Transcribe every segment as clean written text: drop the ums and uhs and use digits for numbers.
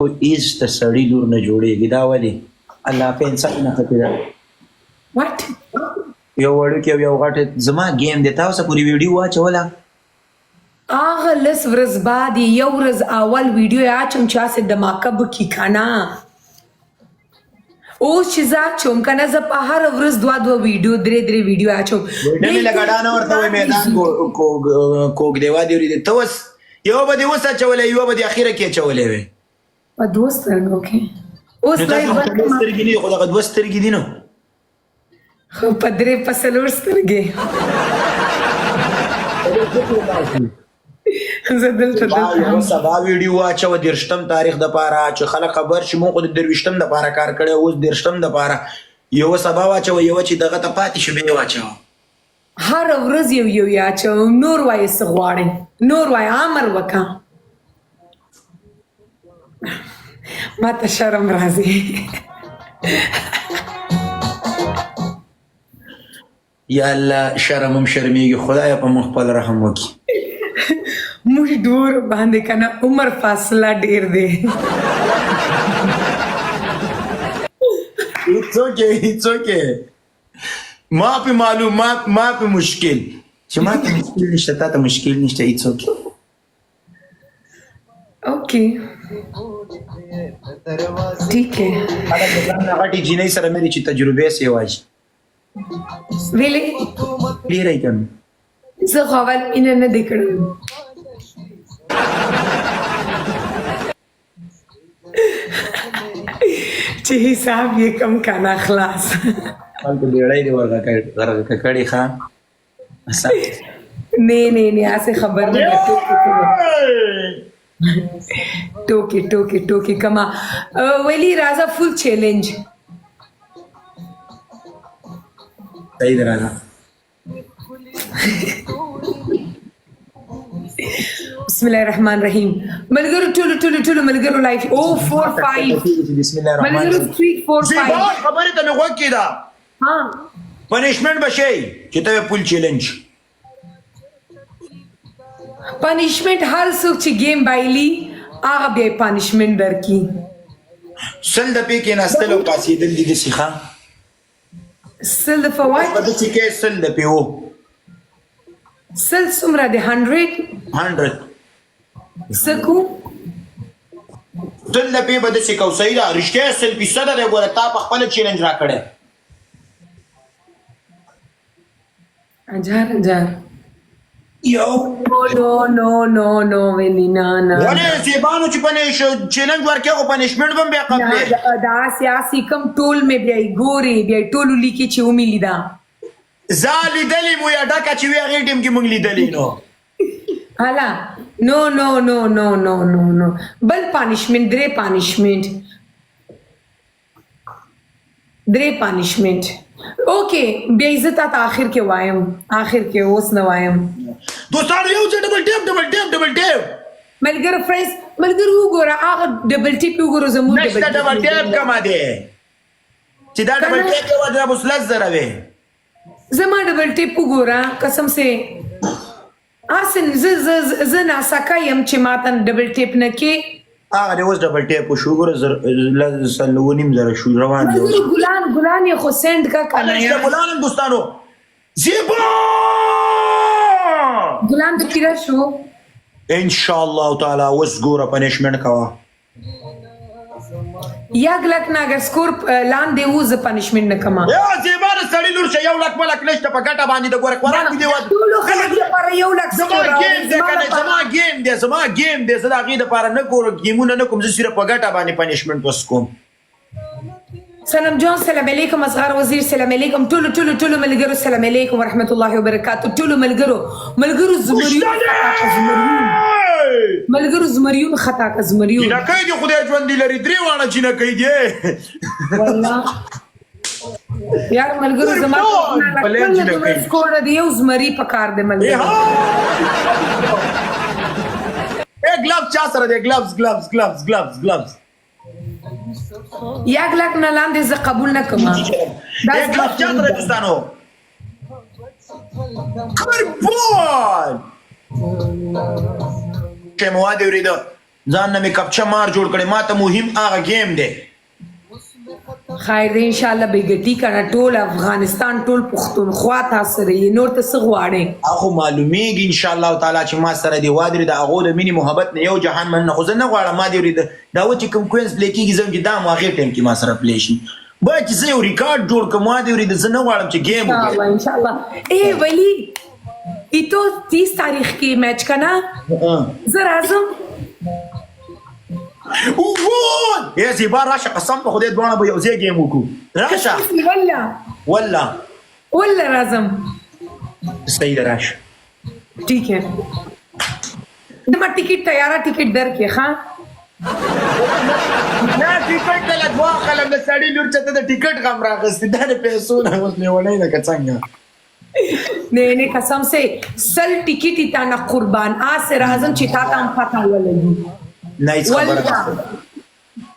ایز د سړي لور نه جوړېږي دا ولې الله په انسان نه خطي ده What? یو وړوکی او یو غټ زما ګیم دی تاسو پورې ویډیو واچوله هغه لس ورځ بعد یو ورځ اول ویډیو یې اچوم چې هسې دماکه به کي که نه اوس چې زه اچوم که نه زه په هره ورځ دوه ویډیو درې ویډیو اچوم ډمې لکه ډانه ورته وایي میدان کوږ دیوا دې ورېدې ته اوس یوه به دې اوس اچولی یوه به دې اخیره کې اچولی وې په دوه سترګو کې اوس نو تاسو خو دوه سترګې نه دي خو دغه دوه سترګې دي نو خو په درې په څلور سترګې زه دلته یو سبا ویډیو واچوه 30 تاریخ دپاره چې خلک خبر شي مونږ خو د 23 دپاره کار کړی اوس 30 دپاره یوه سبا واچوه یوه چې دغه ته پاتې شو بیا یې واچوه هره ورځ یو یې اچوم نور وایې څه غواړې نور وایې امر وکړه ما ته شرم راځي یا الله شرم هم شرمېږي خدایه په موږ خپل رحم وکړي موږ دور باندې که نه عمر فاصله ډېر دی It's okay. ما په معلومات ما په مشکل چې ما ته مشکل نشته تا ته مشکل نشته it's okay. اوکې ٹھیک ہے غټي جینۍ سره مې چې تجربې سي واجي ویلې ډېرې کوم زه خو اول مینه نه دی کړې چې حساب یې کم کنه خلاص خلکو ډېړی دې ورغه کړې ښه نه ایسے خبر نه ټوکی کما ویلی راځه فل چیلنج صحیح دی راځه بسم الله الرحمن الرحیم ملګرو ټولو ملګرو لایف او 4 5 بسم الله الرحمن ملګرو 3 4 5 خبره ته مې غوږ کېده ها پنشمنټ به شي چې ته فل چیلنج پنیشمنٹ هر څوک چې گیم بایلی هغه بیا پنیشمنٹ درکې سل د پې کېناستل او پاسېدل دي داسې ښه سل د فواید په داسې کې سل د پې و سل څومره دی 100 100 سکو سل د پې به داسې کو صحیح ده رښتیا سل فیصده دی ګوره تا په خپله چیلنج را کړی هزار یو نو ویلی نه ولې سیبانو چې چیلنج ورکې خو پنشمنټ به هم بیا قبلې دا سیاسي کم ټول مې بیا ګوري بیا ټولو لیکي چې ومې لیده زه لیدلې مو یا ډکه چې وي هغې ټیم کې موږ لیدلې نو هلا نو بل پانیشمنٹ درې پانیشمنٹ اوکې بیا عزت تا آخر کې وایم اوس نه وایم دوستانو یو څه ډبل ټیپ ملګرو فرینډز ملګرو وګوره هغه ډبل ټیپ وګوره زموږ نشته ډبل ټیپ کما دی چې دا ډبل ټیپ یې وجه اوس 10,000 وې زما ډبل ټیپ وګوره قسم سه اسن زه ناسکه یم چې ماته ډبل ټیپ نه کې هغه د اوس ډبل ټیپ شو ګوره 1.5 شو روان دی ګلان یې خو سند کا کنه یا ګلان دوستانو زیبا ګلان د پیرا شو ان شاء الله تعالی اوس ګوره پنیشمنٹ کوا یا ګلک ناګر سکور لاندې وز پنیشمنٹ نه کما یا زیبا سړی لور شه یو لک ملک نشته په ګټه باندې د ګوره قران دی ټول خلک لپاره یو لک زما گیم دی زه د هغې دپاره نه ګورم ګیمونه نه کوم زه صرف په ګټه باندې پنیشمنټ وس کوم سلام جان سلام علیکم اصغر وزیر سلام علیکم ټولو ملګرو سلام علیکم ورحمت الله وبرکاتو ټولو ملګرو زمریون خطا کا زمریون جنکۍ دی خدای ژوندي لري درې واړه جنکۍ دی والله یار ملګرو زما سکور دی یو زمری په کار دی ملګرو ګلفز چا سره دی ګلفز یا ګلک نه لاندې زه قبول نه کوم ګلفز چا سره دوستانو کاربون چې مواد وریده ځان نه مې کپچه مار جوړ کړی ما ته مهم هغه گیم دی خیر دی انشاءالله به ګټي کنه ټول افغانستان ټول پښتونخوا تاسو سره یې نور ته څه غواړې هغه معلومیږي ان شاء الله تعالی چې ما سره دی وادري د هغو د مینې محبت نه یو جهان من نه خو زه نه غواړم ما دې ورېده دا و چې کوم کوینس پلی کېږي زه چې دا مو هغې ټایم کې ما سره پلی شي باید چې زه یو ریکارډ جوړ کړم ما دې ورېده زه نه غواړم چې گیم وکړم انشاءالله اے ولی ای تو 30 تاریخ کې میچ کنا زه راځم اوه زیبا راشه قسم په خدای دواړه به یو ځای گیم وکړو راشه والله راځم صحیح ده راشه ٹھیک ہے دما ټیکټ تیاره ټیکټ درکې ښا نه ټیکټ ته لږ واخلم د سړي لور چې ته د ټیکټ غم راغستې دا د پیسو نه اوس لیونی ده که څنګه نه قسم سے سل ټیکټ تا نه قربان آس راځم چې تا ته هم پته ولګي نه هیڅ خبره نشته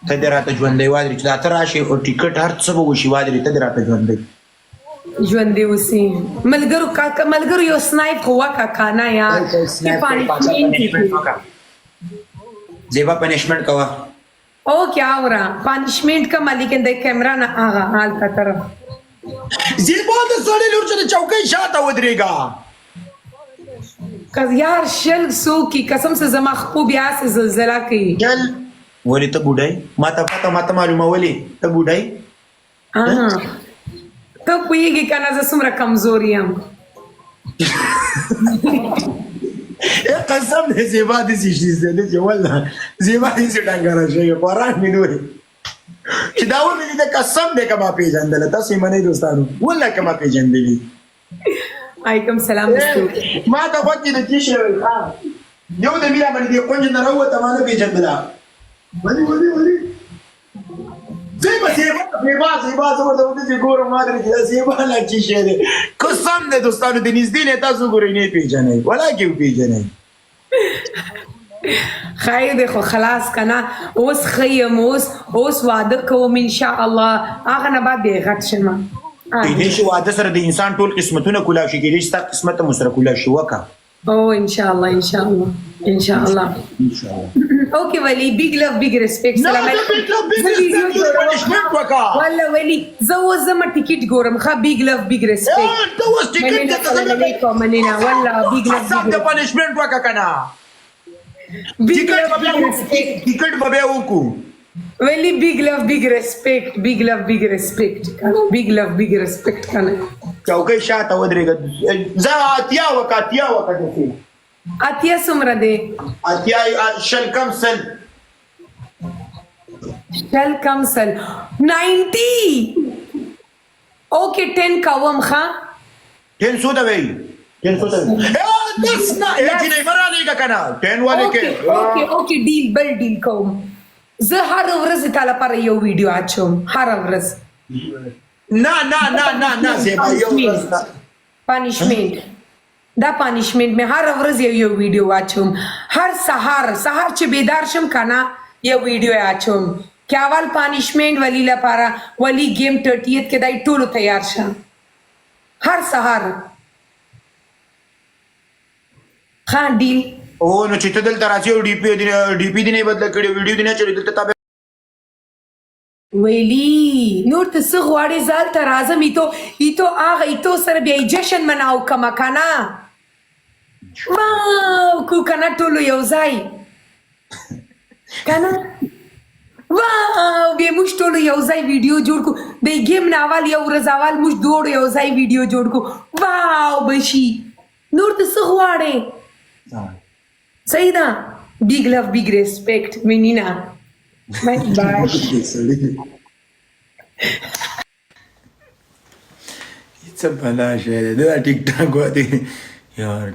ته دې راته ژوندی وادري چې دا ته راشې او ټیکټ هر څه به وشي وادري ته دې راته ژوندی ژوندی اوسې ملګرو یو سنایپ خو وکړه کنه یار زیبا پنشمنٹ کوه او کیا ہو رہا پانشمنٹ کا لیکن دیکھ کیمرہ نہ آغا حال کا طرف زیبا د سړي لور چې د چوکۍ شاته ودرېږه یار شل سو کی قسم سے زما خپو بیا سے زلزلہ کی چل ولې ته بوډای ما ته پته ما ته معلومه ولې ته بوډای ته پوهېږي که نه زه څومره کمزور یم قسم دی زیبا داسې شي چې والله زیبا داسې ډنګره شوې قرآن مې نه وایي چې دا ومې د قسم دی که ما پېژندله تاسو یې منئ دوستانو والله که ما پېژندلي علیکم سلام ما ته غوږ کې د څه شی ویل یو د مینه باندې دې کونج نه راووته ما نه پېژندله ولې زیبا زه ورته وکړم چې ګورم ما درې چې دا زیبا لا څه شی دی قسم دی دوستانو د نږدې نه تاسو ګورئ نه یې پېژنئ ولاکې وپېژنئ خیر دی خو خلاص کنه اوس ښه یم اوس واده کوم انشاءالله هغه نه بعد بې غټ شم کېدای شي واده سره د انسان ټول قسمتونه کولاو شي کېدای شي ستا قسمت هم ورسره کولاو شي وکړه او انشاءالله اوکے ولی بگ لو بگ ریسپیکٹ سلام والله ولی زه اوس زما ټیکټ ګورم ښه بگ لو بگ ریسپیکٹ سلام علیکم مننه والله بگ لو د پنشمنټ وکړه که نه ټیکټ به بیا وکړو ولی big love big respect big love big respect big love big respect کنه چوکۍ شاته ودرېږه زه اتیا وکړه اتیا څومره دی اتیا شل کم سل 90 اوکې 10 کوم ښه 10 سو ته وایي 10 سو ته جنۍ مه رالېږه که نه 10 ولې کې اوکې ډیل بل ډیل کوم زه هر ورځ تا لپاره یو ویډیو اچوم هر ورځ نه زیبا یو ورځ نه پانشمنٹ دا پانشمنٹ میں ہر ورځ یو ویډیو اچوم هر سهار چې بیدار شم کنه یو ویډیو اچوم کیا وال پانشمنٹ ولی لپاره ولی گیم 30 کې دای ټولو تیار شه هر سهار خان ډیل او نو چې ته دلته راځې او ډي پي دې نه بدله کړې ویډیو دې نه چلې دلته تا ویلی نور ته څه غواړې زه هلته راځم ایتو هغه ایتو سره بیا جشن مناو کمه که نه واو کو که نه ټولو یو ځای که نه واو بیا موږ ټولو یو ځای ویډیو جوړ کړو د ګیم نه اول یو ورځ اول موږ دواړو یو ځای ویډیو جوړ کړو واو بشي نور ته څه غواړې صحیح ده big love big respect menina bye it's a balash da TikTok yar